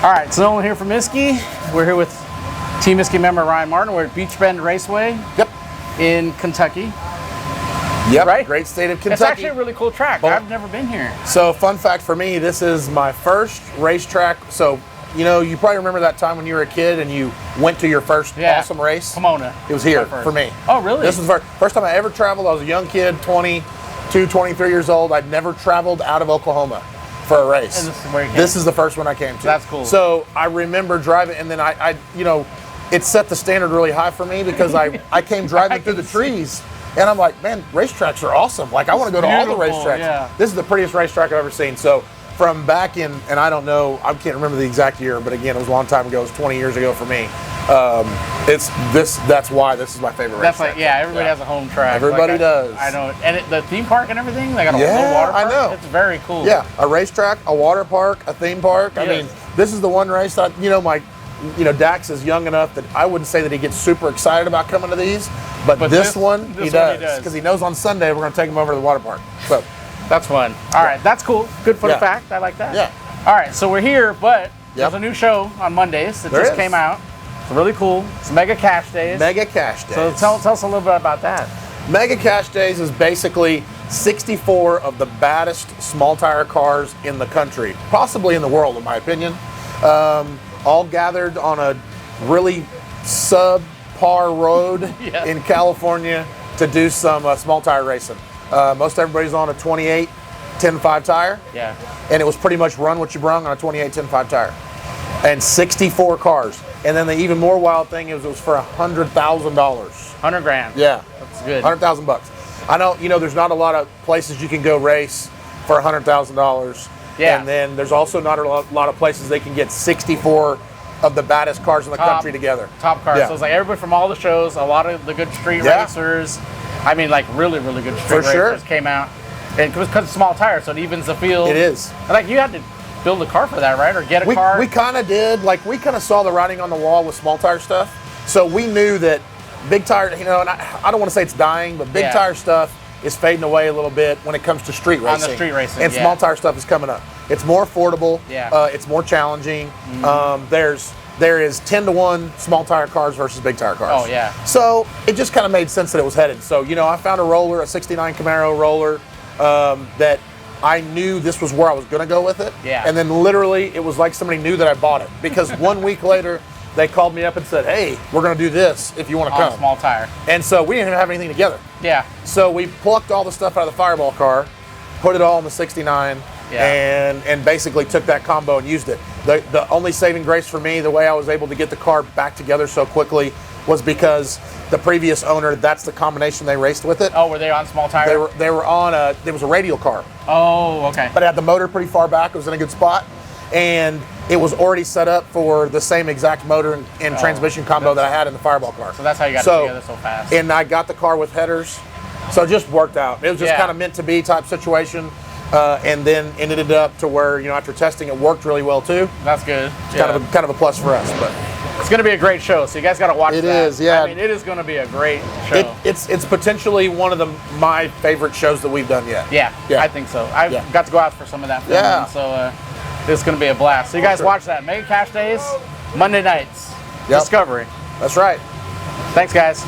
All right, so we're here from Isky. We're here with Team Isky member Ryan Martin. We're at Beech Raceway. Yep. In Kentucky. Yep. Right? Great state of Kentucky. It's actually a really cool track. I've never been here. So, fun fact for me, this is my first racetrack. So, you know, you probably remember that time when you were a kid and you went to your first awesome race. Pomona. It was here for me. Oh, really? This was the first time I ever traveled. I was a young kid, 22, 23 years old. I'd never traveled out of Oklahoma for a race. And this is where you came. This is the first one I came to. That's cool. So I remember driving, and then I you know, it set the standard really high for me because I came driving through the trees, and I'm like, man, racetracks are awesome. Like, I want to go to all the racetracks. Yeah. This is the prettiest racetrack I've ever seen. So from back in, and I don't know, I can't remember the exact year, but again, it was a long time ago. It was 20 years ago for me. That's why this is my favorite racetrack. That's like, everybody has a home track. Everybody does. I know. And the theme park and everything, they got a little water park. I know. It's very cool. Yeah, a racetrack, a water park, a theme park. I mean, this is the one race that, Dax is young enough that I wouldn't say that he gets super excited about coming to these, but this one he does, because he knows on Sunday we're going to take him over to the water park. So that's fun. All right, that's cool. Good fun fact. I like that. Yeah. All right, so we're here, but there's a new show on Mondays that just came out. It's really cool. It's Mega Cash Days. Mega Cash Days. So tell us a little bit about that. Mega Cash Days is basically 64 of the baddest small tire cars in the country, possibly in the world, in my opinion, all gathered on a really subpar road in California to do some small tire racing. Most everybody's on a 28 10.5 tire. Yeah. And it was pretty much run what you brung on a 28 10.5 tire. And 64 cars. And then the even more wild thing is it was for $100,000. 100 grand. Yeah. That's good. 100,000 bucks. I know, there's not a lot of places you can go race for $100,000. Yeah. And then there's also not a lot of places they can get 64 of the baddest cars in the country together. Top cars. Yeah. So it's like everybody from all the shows, a lot of the good street racers. I mean, like really, really good street racers came out. And because it's small tires, so it evens the field. It is. And like you had to build a car for that, right? Or get a car? We kind of did. Like, we kind of saw the writing on the wall with small tire stuff. So we knew that big tire, and I don't want to say it's dying, but big tire stuff is fading away a little bit when it comes to street racing. On the street racing, and small tire stuff is coming up. It's more affordable. Yeah. It's more challenging. Mm-hmm. There is 10-to-1 small tire cars versus big tire cars. Oh, yeah. So it just kind of made sense that it was headed. So, I found a roller, a 69 Camaro roller, that I knew this was where I was going to go with it. Yeah. And then literally it was like somebody knew that I bought it, because 1 week later they called me up and said, hey, we're going to do this if you want to come. On a small tire. And so we didn't even have anything together. Yeah. So we plucked all the stuff out of the Fireball car, put it all in the 69, and basically took that combo and used it. The only saving grace for me, the way I was able to get the car back together so quickly, was because the previous owner, that's the combination they raced with it. Oh, were they on small tire? They were on there was a radial car. Oh, okay. But it had the motor pretty far back. It was in a good spot. And it was already set up for the same exact motor and transmission combo that I had in the Fireball car. So that's how you got it together so fast. And I got the car with headers. So it just worked out. It was just kind of meant to be type situation. And then ended up to where, after testing, it worked really well too. That's good. It's kind of a plus for us. But it's going to be a great show, so you guys got to watch that. It is, yeah. I mean, it is going to be a great show. It's potentially one of my favorite shows that we've done yet. Yeah, I think so. I got to go out for some of that filming, so it's going to be a blast. So you guys watch that. Mega Cash Days, Monday nights, Discovery. That's right. Thanks, guys.